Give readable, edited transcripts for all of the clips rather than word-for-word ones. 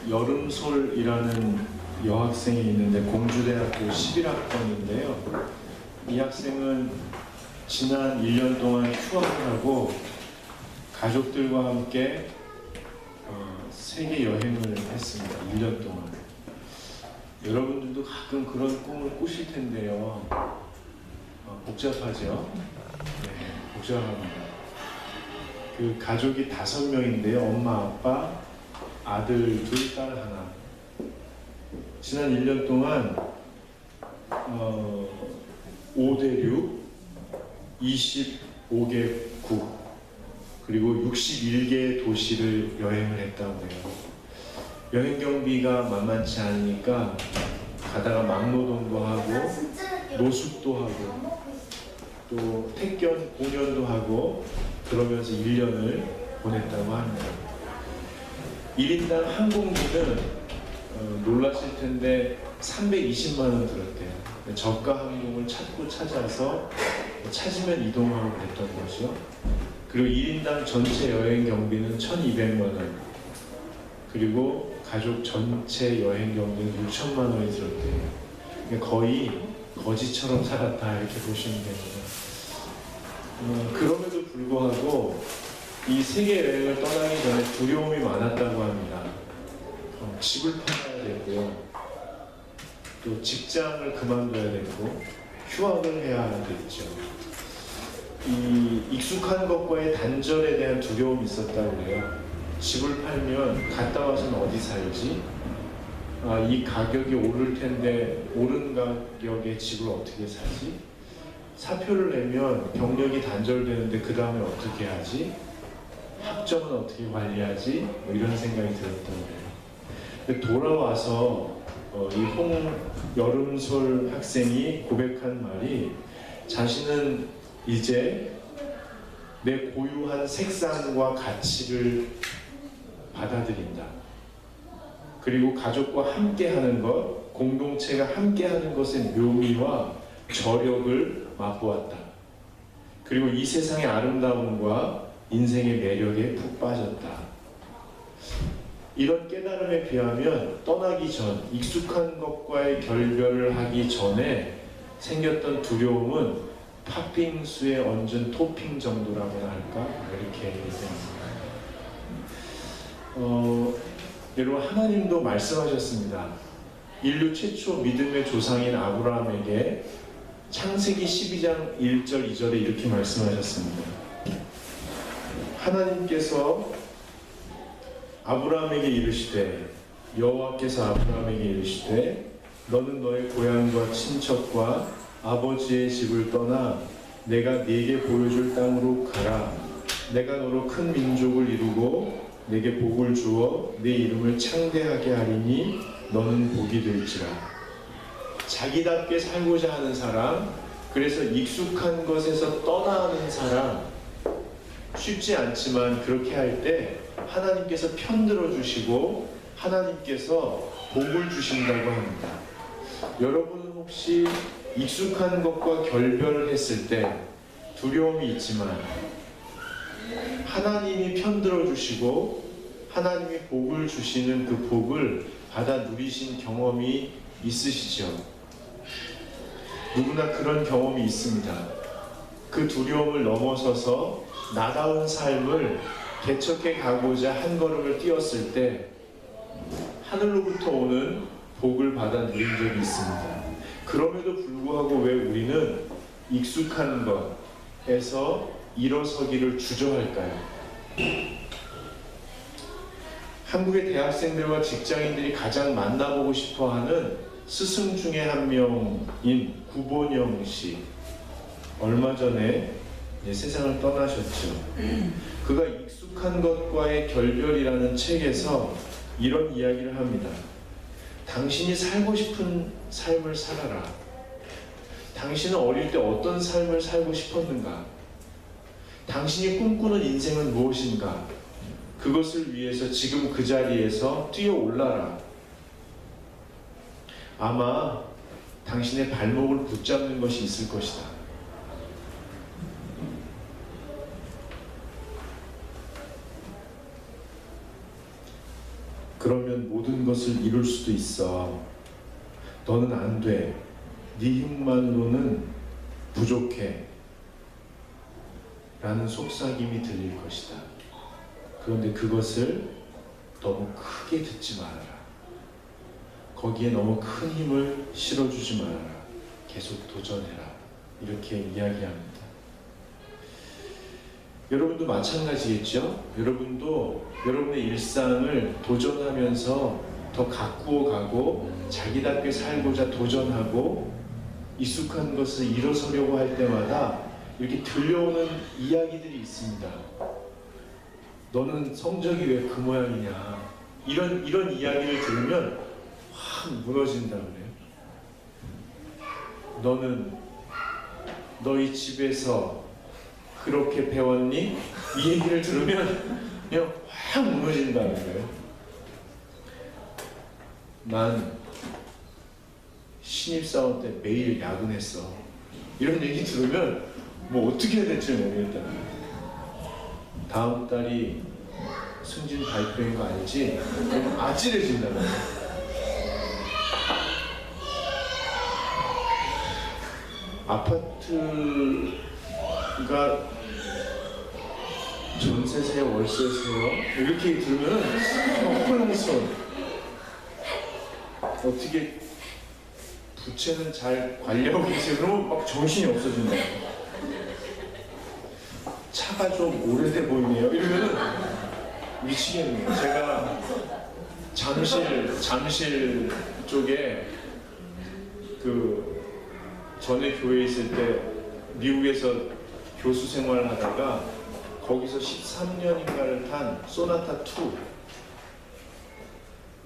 홍여름솔이라는 여학생이 있는데 공주대학교 11학번인데요. 이 학생은 지난 1년 동안 휴학을 하고 가족들과 함께 세계 여행을 했습니다. 1년 동안. 여러분들도 가끔 그런 꿈을 꾸실 텐데요. 복잡하죠? 네, 복잡합니다. 그 가족이 5명인데요. 엄마, 아빠, 아들 둘, 딸 하나. 지난 1년 동안 5대륙, 25개국, 그리고 61개의 도시를 여행을 했다고 해요. 여행 경비가 만만치 않으니까 가다가 막노동도 하고 노숙도 하고 또 택견 공연도 하고 그러면서 1년을 보냈다고 합니다. 1인당 항공비는 놀라실 텐데 320만 원 들었대요. 저가 항공을 찾아서 찾으면 이동하고 그랬던 거죠. 그리고 1인당 전체 여행 경비는 1,200만 원, 그리고 가족 전체 여행 경비는 6천만 원이 들었대요. 그러니까 거의 거지처럼 살았다 이렇게 보시면 됩니다. 그럼에도 불구하고 이 세계 여행을 떠나기 전에 두려움이 많았다고 합니다. 집을 팔아야 되고요, 또 직장을 그만둬야 되고 휴학을 해야 되겠죠. 이 익숙한 것과의 단절에 대한 두려움이 있었다고 해요. 집을 팔면 갔다 와서는 어디 살지? 이 가격이 오를 텐데 오른 가격에 집을 어떻게 사지? 사표를 내면 경력이 단절되는데 그 다음에 어떻게 하지? 학점은 어떻게 관리하지? 뭐 이런 생각이 들었다고 해요. 근데 돌아와서 이 홍여름솔 학생이 고백한 말이, 자신은 이제 내 고유한 색상과 가치를 받아들인다. 그리고 가족과 함께하는 것, 공동체가 함께하는 것의 묘미와 저력을 맛보았다. 그리고 이 세상의 아름다움과 인생의 매력에 푹 빠졌다. 이런 깨달음에 비하면 떠나기 전, 익숙한 것과의 결별을 하기 전에 생겼던 두려움은 팥빙수에 얹은 토핑 정도라고나 할까? 이렇게 얘기합니다. 여러분, 하나님도 말씀하셨습니다. 인류 최초 믿음의 조상인 아브라함에게 창세기 12장 1절 2절에 이렇게 말씀하셨습니다. 하나님께서 아브라함에게 이르시되, 여호와께서 아브라함에게 이르시되, 너는 너의 고향과 친척과 아버지의 집을 떠나 내가 네게 보여줄 땅으로 가라. 내가 너로 큰 민족을 이루고 내게 복을 주어 네 이름을 창대하게 하리니 너는 복이 될지라. 자기답게 살고자 하는 사람, 그래서 익숙한 것에서 떠나는 사람, 쉽지 않지만 그렇게 할 때 하나님께서 편들어 주시고 하나님께서 복을 주신다고 합니다. 여러분은 혹시 익숙한 것과 결별을 했을 때 두려움이 있지만 하나님이 편들어 주시고 하나님이 복을 주시는 그 복을 받아 누리신 경험이 있으시죠? 누구나 그런 경험이 있습니다. 그 두려움을 넘어서서 나다운 삶을 개척해 가고자 한 걸음을 뛰었을 때 하늘로부터 오는 복을 받아 누린 적이 있습니다. 그럼에도 불구하고 왜 우리는 익숙한 것에서 일어서기를 주저할까요? 한국의 대학생들과 직장인들이 가장 만나보고 싶어하는 스승 중에 한 명인 구본영 씨, 얼마 전에 세상을 떠나셨죠. 그가 익숙한 것과의 결별이라는 책에서 이런 이야기를 합니다. 당신이 살고 싶은 삶을 살아라. 당신은 어릴 때 어떤 삶을 살고 싶었는가? 당신이 꿈꾸는 인생은 무엇인가? 그것을 위해서 지금 그 자리에서 뛰어올라라. 아마 당신의 발목을 붙잡는 것이 있을 것이다. 그러면 모든 것을 이룰 수도 있어. 너는 안 돼. 네 힘만으로는 부족해. 라는 속삭임이 들릴 것이다. 그런데 그것을 너무 크게 듣지 말아라. 거기에 너무 큰 힘을 실어주지 말아라. 계속 도전해라. 이렇게 이야기합니다. 여러분도 마찬가지겠죠? 여러분도 여러분의 일상을 도전하면서 더 가꾸어 가고 자기답게 살고자 도전하고 익숙한 것을 일어서려고 할 때마다 이렇게 들려오는 이야기들이 있습니다. 너는 성적이 왜 그 모양이냐, 이런 이야기를 들으면 확 무너진다 그래요. 너는 너희 집에서 그렇게 배웠니? 이 얘기를 들으면 그냥 확 무너진다는 거예요. 난 신입사원 때 매일 야근했어. 이런 얘기 들으면 뭐 어떻게 해야 될지 모르겠다는 거예요. 다음 달이 승진 발표인 거 알지? 아찔해진다는 거예요. 아파트가 전세세요, 월세세요? 이렇게 들으면 혼란스러워. 어떻게 부채는 잘 관리하고 계세요? 그러면 막 정신이 없어진다. 차가 좀 오래돼 보이네요. 이러면은 미치겠네요. 제가 잠실 쪽에 그 전에 교회에 있을 때 미국에서 교수 생활을 하다가 거기서 13년인가를 탄 소나타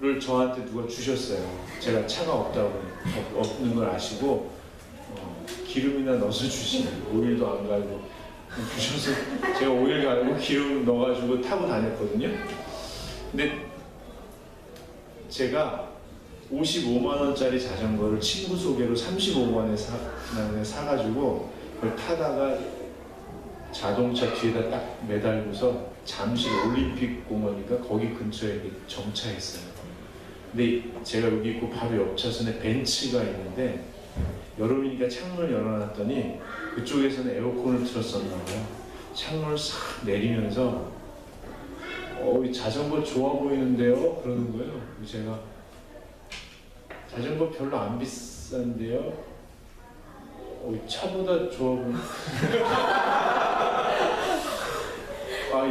2를 저한테 누가 주셨어요. 제가 차가 없는 걸 아시고 기름이나 넣어서 주시는, 오일도 안 갈고 주셔서 제가 오일 갈고 기름 넣어가지고 타고 다녔거든요. 근데 제가 55만 원짜리 자전거를 친구 소개로 35만 원에 사가지고 그걸 타다가 자동차 뒤에다 딱 매달고서 잠실 올림픽 공원이니까 거기 근처에 정차했어요. 근데 제가 여기 있고 바로 옆 차선에 벤츠가 있는데 여름이니까 창문을 열어놨더니 그쪽에서는 에어컨을 틀었었나 봐요. 창문을 싹 내리면서 이 자전거 좋아 보이는데요? 그러는 거예요. 제가 자전거 별로 안 비싼데요? 차보다 좋아 보이는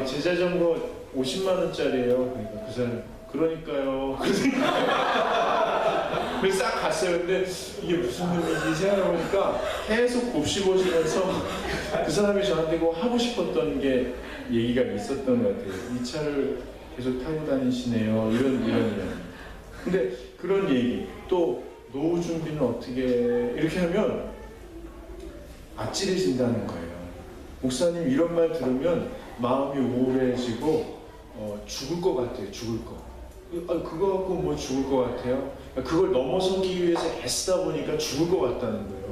제 자전거 50만 원짜리예요. 그러니까 그 사람 그러니까요. 그래서 싹 갔어요. 근데 이게 무슨 의미인지 생각해보니까 계속 곱씹어지면서 그 사람이 저한테 꼭 하고 싶었던 게 얘기가 있었던 것 같아요. 이 차를 계속 타고 다니시네요. 이런. 근데 그런 얘기, 또 노후 준비는 어떻게, 이렇게 하면 아찔해진다는 거예요. 목사님 이런 말 들으면 마음이 우울해지고 죽을 것 같아요. 죽을 거. 그거 갖고 뭐 죽을 것 같아요? 그걸 넘어서기 위해서 애쓰다 보니까 죽을 것 같다는 거예요.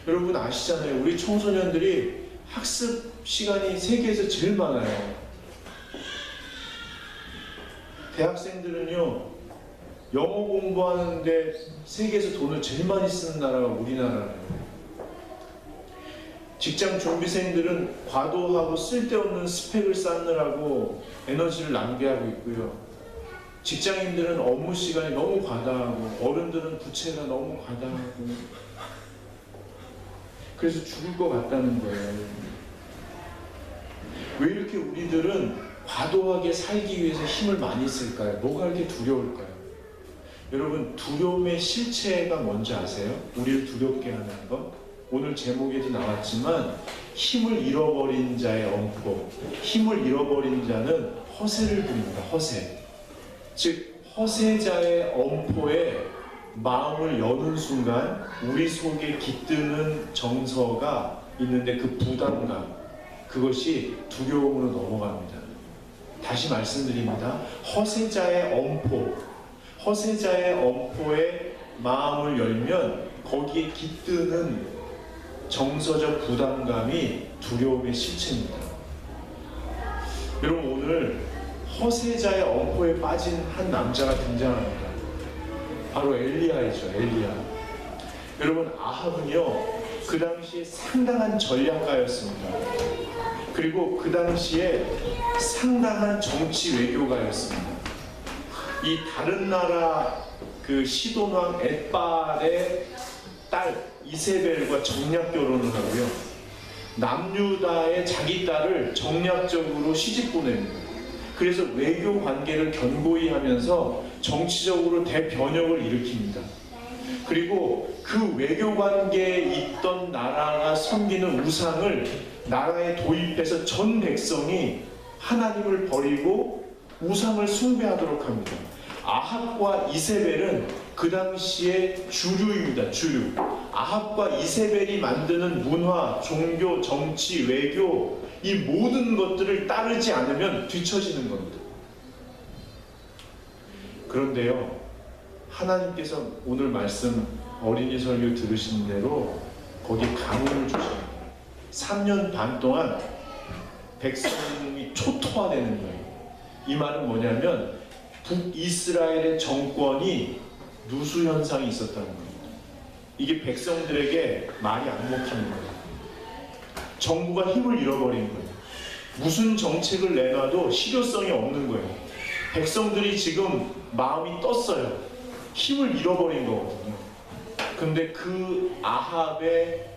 여러분 아시잖아요. 우리 청소년들이 학습 시간이 세계에서 제일 많아요. 대학생들은요, 영어 공부하는데 세계에서 돈을 제일 많이 쓰는 나라가 우리나라예요. 직장 준비생들은 과도하고 쓸데없는 스펙을 쌓느라고 에너지를 낭비하고 있고요. 직장인들은 업무 시간이 너무 과다하고 어른들은 부채가 너무 과다하고 그래서 죽을 것 같다는 거예요. 왜 이렇게 우리들은 과도하게 살기 위해서 힘을 많이 쓸까요? 뭐가 이렇게 두려울까요? 여러분, 두려움의 실체가 뭔지 아세요? 우리를 두렵게 하는 것? 오늘 제목에도 나왔지만 힘을 잃어버린 자의 엄포, 힘을 잃어버린 자는 허세를 부립니다. 허세. 즉 허세자의 엄포에 마음을 여는 순간 우리 속에 깃드는 정서가 있는데 그 부담감, 그것이 두려움으로 넘어갑니다. 다시 말씀드립니다. 허세자의 엄포, 허세자의 엄포에 마음을 열면 거기에 깃드는 정서적 부담감이 두려움의 실체입니다. 여러분, 오늘 허세자의 엄포에 빠진 한 남자가 등장합니다. 바로 엘리야이죠. 엘리야. 여러분, 아합은요 그 당시에 상당한 전략가였습니다. 그리고 그 당시에 상당한 정치 외교가였습니다. 이 다른 나라 그 시돈왕 엣발의 딸 이세벨과 정략 결혼을 하고요, 남유다의 자기 딸을 정략적으로 시집 보냅니다. 그래서 외교 관계를 견고히 하면서 정치적으로 대변혁을 일으킵니다. 그리고 그 외교 관계에 있던 나라가 섬기는 우상을 나라에 도입해서 전 백성이 하나님을 버리고 우상을 숭배하도록 합니다. 아합과 이세벨은 그 당시의 주류입니다. 주류. 아합과 이세벨이 만드는 문화, 종교, 정치, 외교, 이 모든 것들을 따르지 않으면 뒤처지는 겁니다. 그런데요, 하나님께서 오늘 말씀 어린이 설교 들으신 대로 거기에 가문을 주십니다. 3년 반 동안 백성이 초토화되는 거예요. 이 말은 뭐냐면 북이스라엘의 정권이 누수 현상이 있었다는 겁니다. 이게 백성들에게 말이 안 먹히는 거예요. 정부가 힘을 잃어버린 거예요. 무슨 정책을 내놔도 실효성이 없는 거예요. 백성들이 지금 마음이 떴어요. 힘을 잃어버린 거거든요. 근데 그 아합의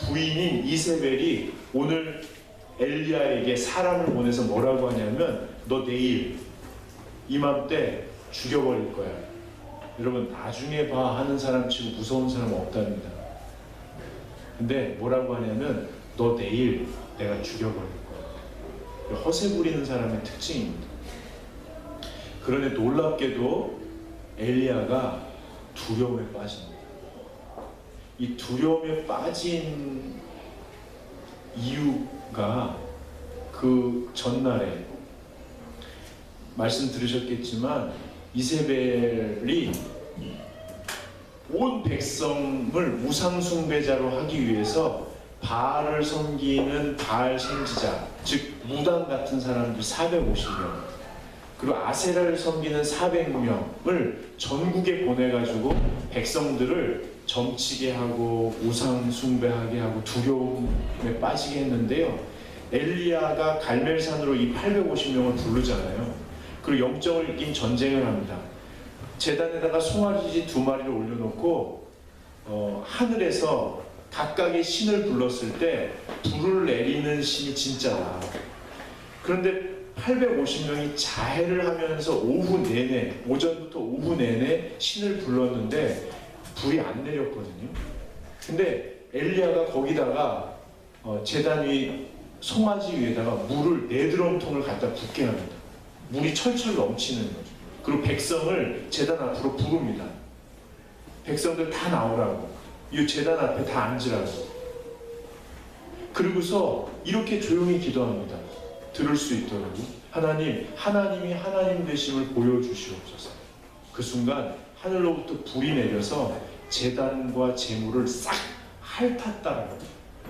부인인 이세벨이 오늘 엘리야에게 사람을 보내서 뭐라고 하냐면, 너 내일 이맘때 죽여버릴 거야. 여러분, 나중에 봐 하는 사람 치고 무서운 사람 없답니다. 근데 뭐라고 하냐면, 너 내일 내가 죽여버릴 거야. 허세 부리는 사람의 특징입니다. 그런데 놀랍게도 엘리야가 두려움에 빠집니다. 이 두려움에 빠진 이유가 그 전날에 말씀 들으셨겠지만 이세벨이 온 백성을 우상숭배자로 하기 위해서 바알을 섬기는 바알 선지자, 즉 무당 같은 사람들 450명, 그리고 아세라를 섬기는 400명을 전국에 보내가지고 백성들을 점치게 하고 우상숭배하게 하고 두려움에 빠지게 했는데요, 엘리야가 갈멜산으로 이 850명을 부르잖아요. 그리고 영적을 이긴 전쟁을 합니다. 제단에다가 송아지 2마리를 올려놓고 하늘에서 각각의 신을 불렀을 때 불을 내리는 신이 진짜다. 그런데 850명이 자해를 하면서 오후 내내, 오전부터 오후 내내 신을 불렀는데 불이 안 내렸거든요. 근데 엘리야가 거기다가 제단 위 송아지 위에다가 물을 4드럼통을 갖다 붓게 합니다. 물이 철철 넘치는 거죠. 그리고 백성을 제단 앞으로 부릅니다. 백성들 다 나오라고, 이 제단 앞에 다 앉으라고. 그리고서 이렇게 조용히 기도합니다. 들을 수 있도록. 하나님이 하나님 되심을 보여주시옵소서. 그 순간 하늘로부터 불이 내려서 제단과 제물을 싹 핥았다라고.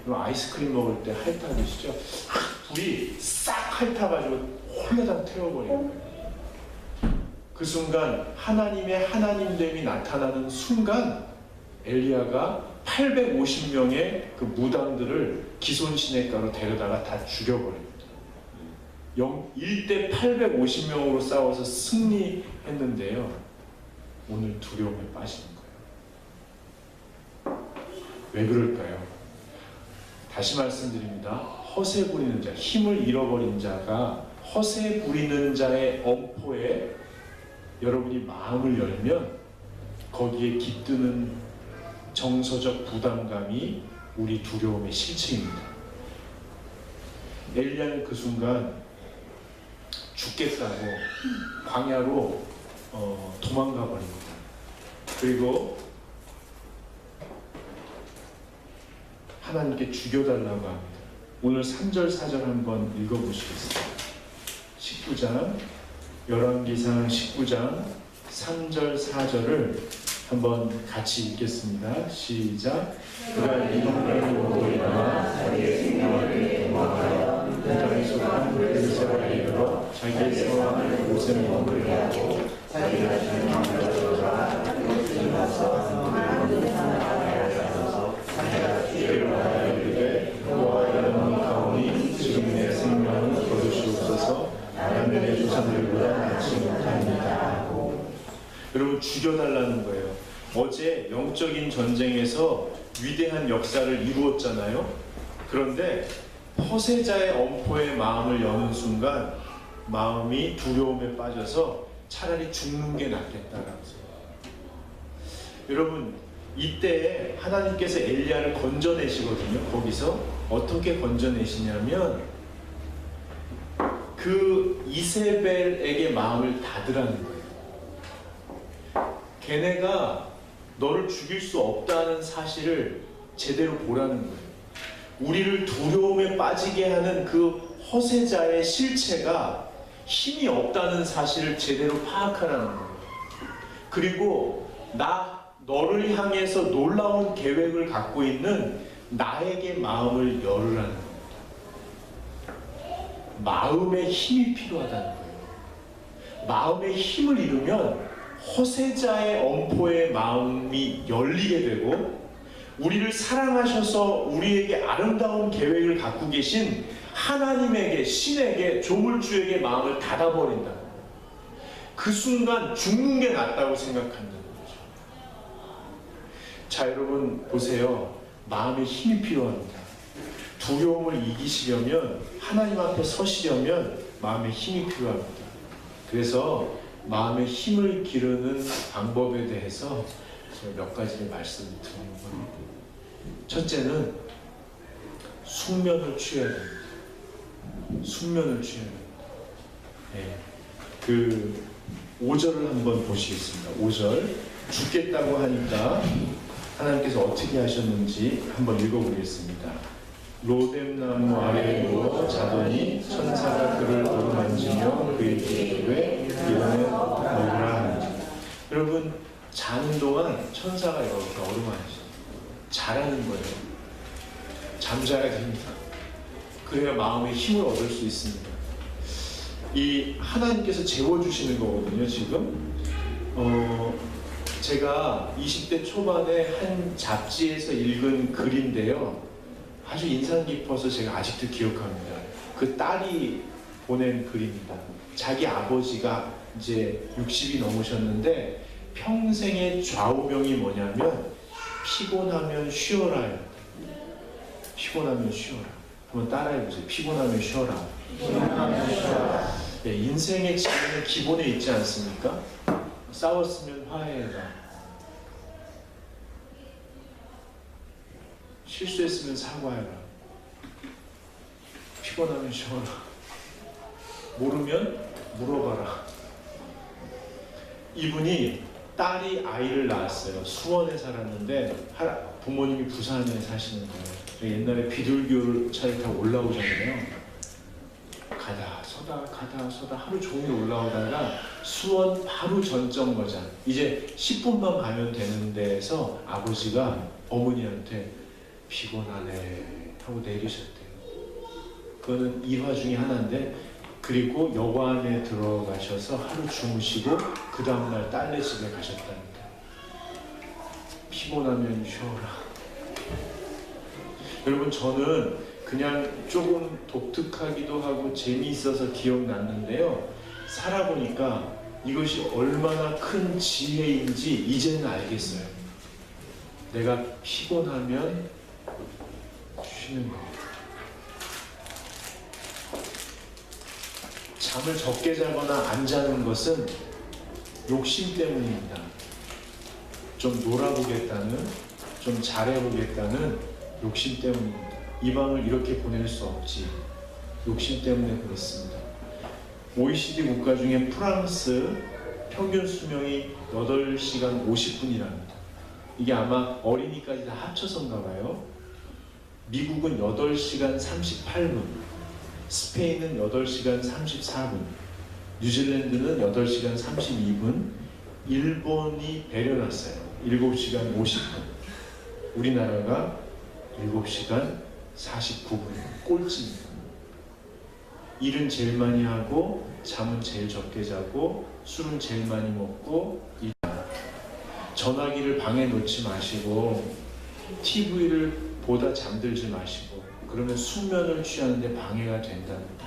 아이스크림 먹을 때 핥아드시죠? 불이 싹 핥아가지고 홀라당 태워버리는 거예요. 그 순간 하나님의 하나님됨이 나타나는 순간 엘리야가 850명의 그 무당들을 기손시냇가로 데려다가 다 죽여버립니다. 1대 850명으로 싸워서 승리했는데요, 오늘 두려움에 빠지는 거예요. 왜 그럴까요? 다시 말씀드립니다. 허세 부리는 자, 힘을 잃어버린 자가 허세 부리는 자의 엄포에 여러분이 마음을 열면 거기에 깃드는 정서적 부담감이 우리 두려움의 실체입니다. 엘리야는 그 순간 죽겠다고 광야로 도망가 버립니다. 그리고 하나님께 죽여달라고 합니다. 오늘 3절 4절 한번 읽어보시겠습니다. 19장 열왕기상 19장 3절 4절을 한번 같이 읽겠습니다. 시작. 그가 이 동네로 일어나 자기의 생명을 도망하여 공장에 속한 그리스도에 이르러 자기의 성함을 곳에 머물게 하고 자기가 주는 만들어라 주님께서 자기가 주를 말하여 이르되 여호와여 가오니 지금 내 생명을 거두시옵소서 나는 내 조상들보다 낫지 못합니다. 여러분 죽여달라는 거예요. 어제 영적인 전쟁에서 위대한 역사를 이루었잖아요. 그런데 허세자의 엄포에 마음을 여는 순간 마음이 두려움에 빠져서 차라리 죽는 게 낫겠다라고 생각해요. 여러분 이때 하나님께서 엘리야를 건져내시거든요. 거기서 어떻게 건져내시냐면 그 이세벨에게 마음을 닫으라는 거예요. 걔네가 너를 죽일 수 없다는 사실을 제대로 보라는 거예요. 우리를 두려움에 빠지게 하는 그 허세자의 실체가 힘이 없다는 사실을 제대로 파악하라는 거예요. 그리고 너를 향해서 놀라운 계획을 갖고 있는 나에게 마음을 열으라는 겁니다. 마음의 힘이 필요하다는 거예요. 마음의 힘을 잃으면 허세자의 엄포의 마음이 열리게 되고 우리를 사랑하셔서 우리에게 아름다운 계획을 갖고 계신 하나님에게, 신에게, 조물주에게 마음을 닫아버린다. 그 순간 죽는 게 낫다고 생각한다는 거죠. 자, 여러분 보세요. 마음에 힘이 필요합니다. 두려움을 이기시려면, 하나님 앞에 서시려면 마음에 힘이 필요합니다. 그래서 마음의 힘을 기르는 방법에 대해서 제가 몇 가지를 말씀을 드리는 겁니다. 첫째는 숙면을 취해야 됩니다. 숙면을 취해야 됩니다. 네. 그 5절을 한번 보시겠습니다. 5절 죽겠다고 하니까 하나님께서 어떻게 하셨는지 한번 읽어보겠습니다. 로뎀나무 아래에 누워 자더니 천사가 그를 어루만지며 그에게 이르되 일어나 먹으라 하니. 여러분 자는 동안 천사가 이렇게 어루만지죠. 자라는 거예요. 잠자야 됩니다. 그래야 마음의 힘을 얻을 수 있습니다. 이 하나님께서 재워주시는 거거든요. 지금 제가 20대 초반에 한 잡지에서 읽은 글인데요. 아주 인상 깊어서 제가 아직도 기억합니다. 그 딸이 보낸 글입니다. 자기 아버지가 이제 60이 넘으셨는데 평생의 좌우명이 뭐냐면 피곤하면 쉬어라요. 피곤하면 쉬어라. 한번 따라해보세요. 피곤하면 쉬어라. 피곤하면 쉬어라. 네, 인생의 지혜는 기본에 있지 않습니까? 싸웠으면 화해해라. 실수했으면 사과해라. 피곤하면 쉬어라. 모르면 물어봐라. 이분이 딸이 아이를 낳았어요. 수원에 살았는데 부모님이 부산에 사시는 거예요. 옛날에 비둘기차를 타고 올라오잖아요. 가다 서다 하루 종일 올라오다가 수원 바로 전 정거장 이제 10분만 가면 되는 데에서 아버지가 어머니한테 피곤하네 하고 내리셨대요. 그거는 일화 중에 하나인데, 그리고 여관에 들어가셔서 하루 주무시고 그 다음날 딸네 집에 가셨답니다. 피곤하면 쉬어라. 여러분 저는 그냥 조금 독특하기도 하고 재미있어서 기억났는데요. 살아보니까 이것이 얼마나 큰 지혜인지 이제는 알겠어요. 내가 피곤하면 쉬는 거. 잠을 적게 자거나 안 자는 것은 욕심 때문입니다. 좀 놀아보겠다는, 좀 잘해보겠다는 욕심 때문입니다. 이 밤을 이렇게 보낼 수 없지. 욕심 때문에 그렇습니다. OECD 국가 중에 프랑스 평균 수명이 8시간 50분이랍니다. 이게 아마 어린이까지 다 합쳐서인가 봐요. 미국은 8시간 38분, 스페인은 8시간 34분, 뉴질랜드는 8시간 32분, 일본이 배려놨어요. 7시간 50분. 우리나라가 7시간 49분. 꼴찌입니다. 일은 제일 많이 하고 잠은 제일 적게 자고 술은 제일 많이 먹고 전화기를 방에 놓지 마시고 TV를 보다 잠들지 마시고 그러면 숙면을 취하는데 방해가 된답니다.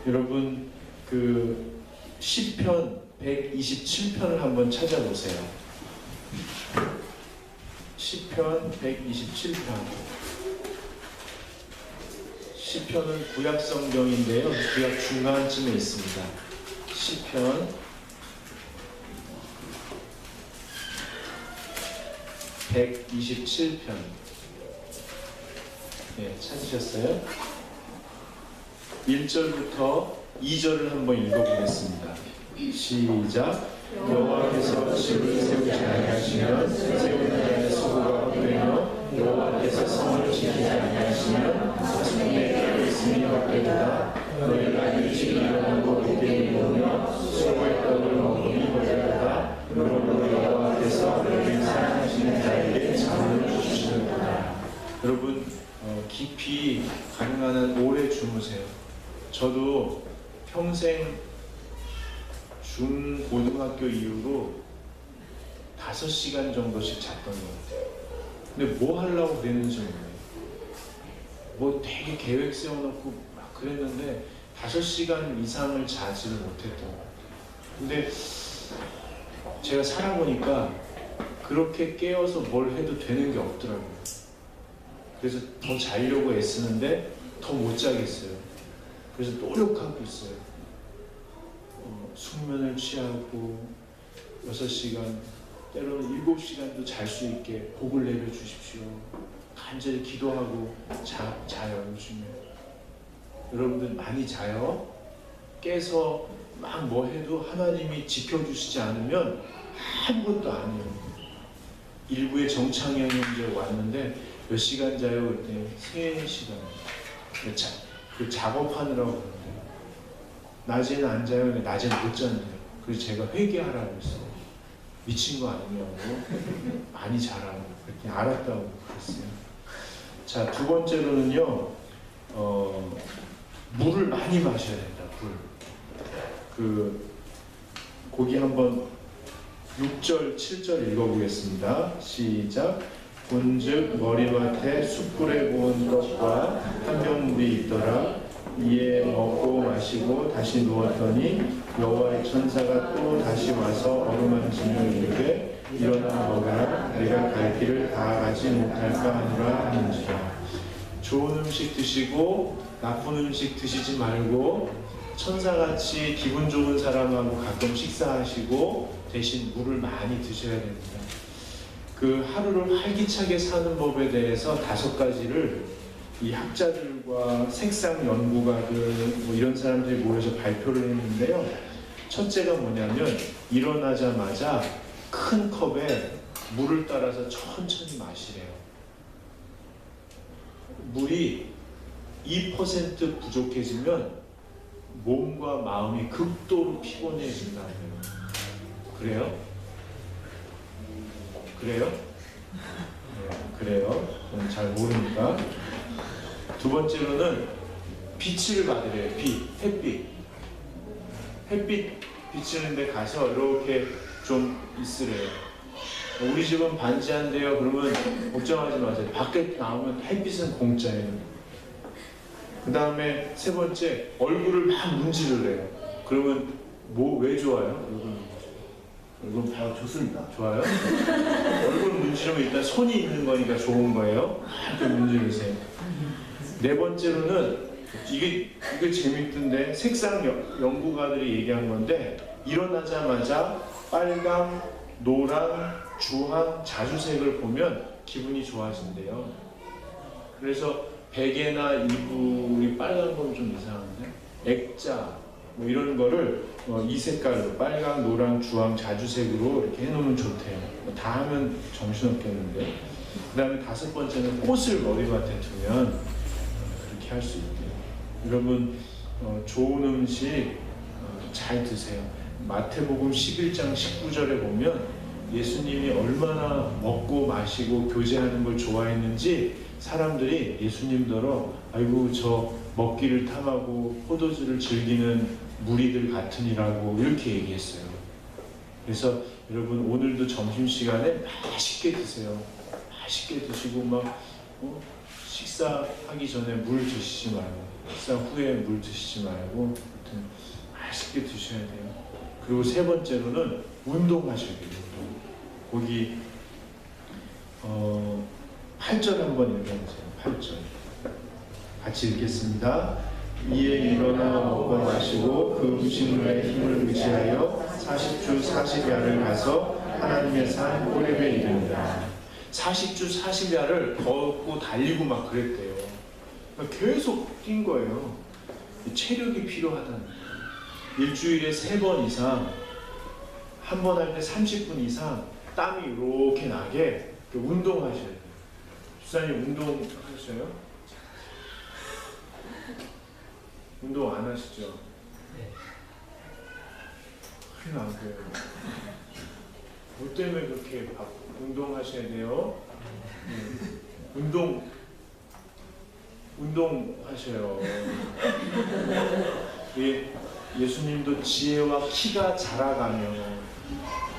여러분 그 시편 127편을 한번 찾아보세요. 시편 127편. 시편은 구약 성경인데요. 구약 중간쯤에 있습니다. 시편 127편. 네, 찾으셨어요? 1절부터 2절을 한번 읽어보겠습니다. 시작. 여호와께서 집을 세우지 아니하시면 세우는 자의 수고가 헛되며 여호와께서 성을 지키지 아니하시면 성내 깨어 있음이 헛되도다. 너희가 일찍 일어나고 늦게 누우며 수고의 떡을 먹음이 헛되도다. 그러므로 여호와께서 너희를 사랑하시는 자에게 잠을 주시는구나. 여러분 깊이 가능한 한 오래 주무세요. 저도 평생 중고등학교 이후로 5시간 정도씩 잤던 것 같아요. 근데 뭐 하려고 그랬는지 모르겠어요. 뭐 되게 계획 세워놓고 막 그랬는데 5시간 이상을 자지를 못했던 것 같아요. 근데 제가 살아보니까 그렇게 깨어서 뭘 해도 되는 게 없더라고요. 그래서 더 자려고 애쓰는데 더 못 자겠어요. 그래서 노력하고 있어요. 숙면을 취하고 6시간, 때로는 7시간도 잘 수 있게 복을 내려주십시오. 간절히 기도하고 자요. 요즘에 여러분들 많이 자요. 깨서 막 뭐 해도 하나님이 지켜주시지 않으면 아무것도 아니에요. 일부에 정창현 형제 왔는데 몇 시간 자요? 그랬더니 3시간. 그 작업하느라고 그러는데 낮에는 안 자요. 낮에는 못 자는데요. 그래서 제가 회개하라고 했어요. 미친 거 아니냐고. 많이 자라고. 그랬더니 알았다고 그랬어요. 자, 두 번째로는요, 물을 많이 마셔야 된다. 물. 거기 한번 6절, 7절 읽어보겠습니다. 시작. 본즉 머리맡에 숯불에 구운 떡과 한 병 물이 있더라. 이에 먹고 마시고 다시 누웠더니 여호와의 천사가 또 다시 와서 어루만지며 이르되 일어나 먹으라. 내가 갈 길을 다 가지 못할까 하노라 하는지라. 좋은 음식 드시고 나쁜 음식 드시지 말고 천사같이 기분 좋은 사람하고 가끔 식사하시고 대신 물을 많이 드셔야 됩니다. 그 하루를 활기차게 사는 법에 대해서 5가지를 이 학자들과 색상 연구가들 뭐 이런 사람들이 모여서 발표를 했는데요. 첫째가 뭐냐면 일어나자마자 큰 컵에 물을 따라서 천천히 마시래요. 물이 2% 부족해지면 몸과 마음이 극도로 피곤해진다는 거예요. 그래요? 그래요? 네, 그래요. 저는 잘 모르니까. 두 번째로는 빛을 받으래요. 햇빛 비치는 데 가서 이렇게 좀 있으래요. 우리 집은 반지한데요. 그러면 걱정하지 마세요. 밖에 나오면 햇빛은 공짜예요. 그 다음에 세 번째, 얼굴을 막 문지르래요. 그러면 왜 좋아요? 얼굴 좋습니다. 좋아요? 얼굴 문지르면 일단 손이 있는 거니까 좋은 거예요. 이렇게 문지르세요. 네 번째로는 이게 재밌던데 색상 연구가들이 얘기한 건데 일어나자마자 빨강, 노랑, 주황, 자주색을 보면 기분이 좋아진대요. 그래서 베개나 이불이 빨간 건 좀 이상한데 액자 뭐 이런 거를 이 색깔로 빨강, 노랑, 주황, 자주색으로 이렇게 해놓으면 좋대요. 다 하면 정신없겠는데. 그 다음에 5번째는 꽃을 머리맡에 두면 그렇게 할 수 있대요. 여러분 좋은 음식 잘 드세요. 마태복음 11장 19절에 보면 예수님이 얼마나 먹고 마시고 교제하는 걸 좋아했는지 사람들이 예수님더러 아이고 저 먹기를 탐하고 포도주를 즐기는 무리들 같으니라고 이렇게 얘기했어요. 그래서 여러분 오늘도 점심시간에 맛있게 드세요. 맛있게 드시고 막 식사하기 전에 물 드시지 말고 식사 후에 물 드시지 말고 아무튼 맛있게 드셔야 돼요. 그리고 세 번째로는 운동하셔야 돼요. 운동. 거기 8절 한번 읽어보세요. 8절 같이 읽겠습니다. 이에 일어나 먹고 마시고 그 음식물의 힘을 의지하여 40주 40야를 가서 하나님의 산 호렙에 이릅니다. 40주 40야를 걷고 달리고 막 그랬대요. 계속 뛴 거예요. 체력이 필요하다는 거예요. 일주일에 3번 이상, 한 번 할 때 30분 이상 땀이 이렇게 나게 운동하셔야 돼요. 주사님 운동하셨어요? 운동 안 하시죠? 네. 큰일 난 거예요. 뭐 때문에 그렇게 운동하셔야 돼요? 운동하셔요. 예수님도 지혜와 키가 자라가며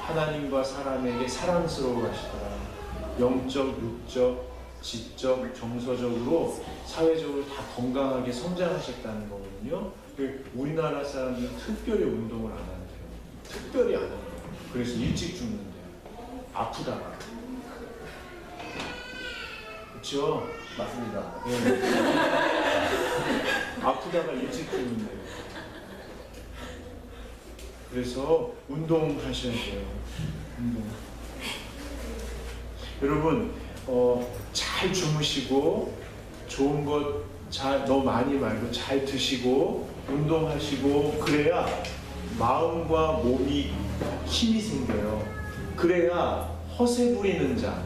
하나님과 사람에게 사랑스러워 하시더라. 영적, 육적, 지적, 정서적으로, 사회적으로 다 건강하게 성장하셨다는 거거든요. 우리나라 사람들은 특별히 운동을 안 한대요. 특별히 안 한대요. 그래서 일찍 죽는데요. 아프다가. 그렇죠? 맞습니다. 네. 아프다가 일찍 죽는데요. 그래서 운동하셔야 돼요. 운동. 여러분 잘 주무시고 좋은 것 너무 많이 말고 잘 드시고 운동하시고 그래야 마음과 몸이 힘이 생겨요. 그래야 허세 부리는 자,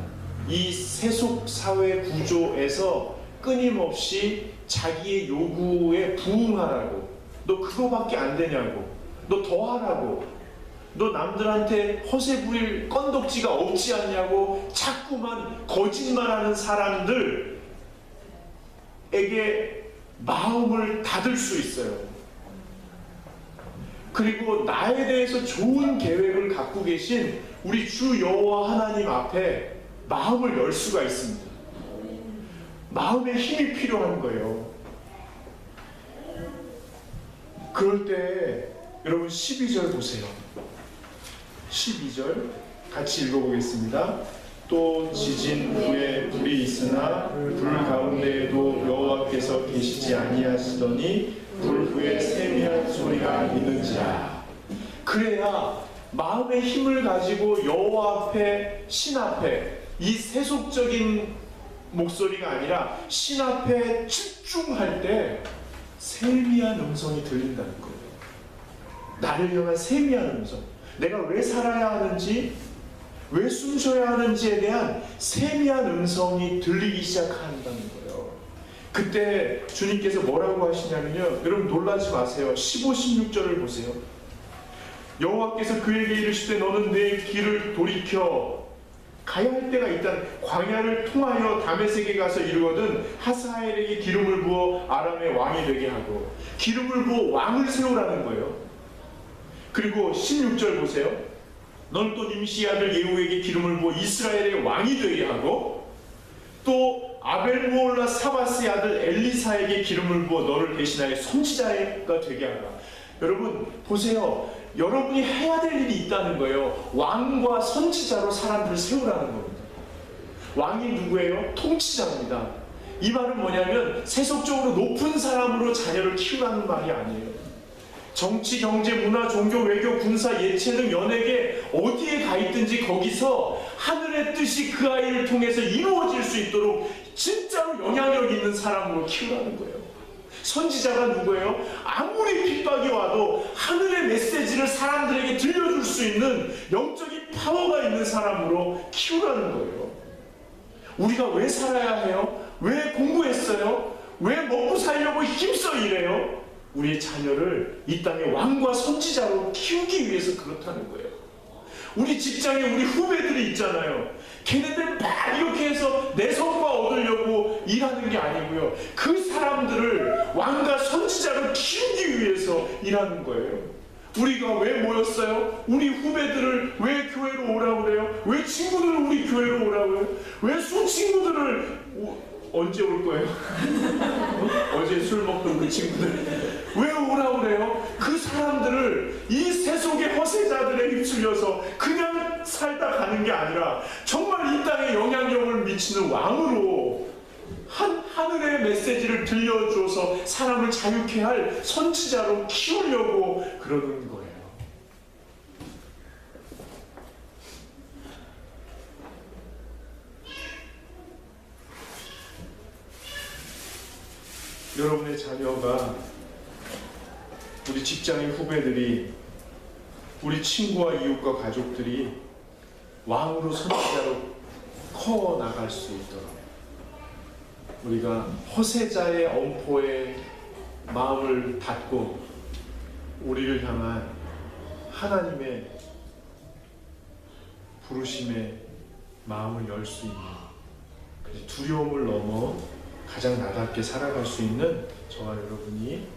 이 세속 사회 구조에서 끊임없이 자기의 요구에 부응하라고, 너 그거밖에 안 되냐고, 너 더 하라고, 너 남들한테 허세 부릴 건덕지가 없지 않냐고 자꾸만 거짓말하는 사람들에게 마음을 닫을 수 있어요. 그리고 나에 대해서 좋은 계획을 갖고 계신 우리 주 여호와 하나님 앞에 마음을 열 수가 있습니다. 마음에 힘이 필요한 거예요. 그럴 때 여러분 12절 보세요. 12절 같이 읽어보겠습니다. 또 지진 후에 불이 있으나 불 가운데에도 여호와께서 계시지 아니하시더니 불 후에 세미한 소리가 있는지라. 그래야 마음의 힘을 가지고 여호와 앞에, 신 앞에, 이 세속적인 목소리가 아니라 신 앞에 집중할 때 세미한 음성이 들린다는 거예요. 나를 향한 세미한 음성, 내가 왜 살아야 하는지, 왜 숨쉬어야 하는지에 대한 세미한 음성이 들리기 시작한다는 거예요. 그때 주님께서 뭐라고 하시냐면요, 여러분 놀라지 마세요. 15, 16절을 보세요. 여호와께서 그에게 이르시되 너는 내 길을 돌이켜 가야 할 때가 있다. 광야를 통하여 다메섹에 가서 이르거든 하사엘에게 기름을 부어 아람의 왕이 되게 하고, 기름을 부어 왕을 세우라는 거예요. 그리고 16절 보세요. 넌 또 님시 아들 예후에게 기름을 부어 이스라엘의 왕이 되게 하고, 또 아벨모올라 사바스의 아들 엘리사에게 기름을 부어 너를 대신하여 선지자가 되게 하라. 여러분 보세요. 여러분이 해야 될 일이 있다는 거예요. 왕과 선지자로 사람들을 세우라는 겁니다. 왕이 누구예요? 통치자입니다. 이 말은 뭐냐면 세속적으로 높은 사람으로 자녀를 키우라는 말이 아니에요. 정치, 경제, 문화, 종교, 외교, 군사, 예체능, 연예계 어디에 가 있든지 거기서 하늘의 뜻이 그 아이를 통해서 이루어질 수 있도록 진짜로 영향력 있는 사람으로 키우라는 거예요. 선지자가 누구예요? 아무리 핍박이 와도 하늘의 메시지를 사람들에게 들려줄 수 있는 영적인 파워가 있는 사람으로 키우라는 거예요. 우리가 왜 살아야 해요? 왜 공부했어요? 왜 먹고 살려고 힘써 일해요? 우리의 자녀를 이 땅의 왕과 선지자로 키우기 위해서 그렇다는 거예요. 우리 직장에 우리 후배들이 있잖아요. 걔네들 막 이렇게 해서 내 성과 얻으려고 일하는 게 아니고요. 그 사람들을 왕과 선지자로 키우기 위해서 일하는 거예요. 우리가 왜 모였어요? 우리 후배들을 왜 교회로 오라고 그래요? 왜 친구들을 우리 교회로 오라고 해요? 왜 수친구들을 언제 올 거예요? 어제 술 먹던 그 친구들 왜 오라고 그래요? 그 사람들을 이 세속의 허세자들에 휩쓸려서 그냥 살다 가는 게 아니라 정말 이 땅에 영향력을 미치는 왕으로 하늘의 메시지를 들려줘서 사람을 자유케 할 선지자로 키우려고 그러는 거예요. 여러분의 자녀가, 우리 직장의 후배들이, 우리 친구와 이웃과 가족들이 왕으로 선지자로 커 나갈 수 있도록 우리가 허세자의 엄포에 마음을 닫고 우리를 향한 하나님의 부르심에 마음을 열 수 있는, 두려움을 넘어 가장 나답게 살아갈 수 있는 저와 여러분이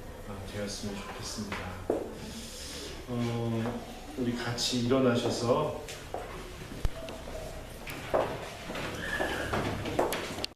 되었으면 좋겠습니다. 우리 같이 일어나셔서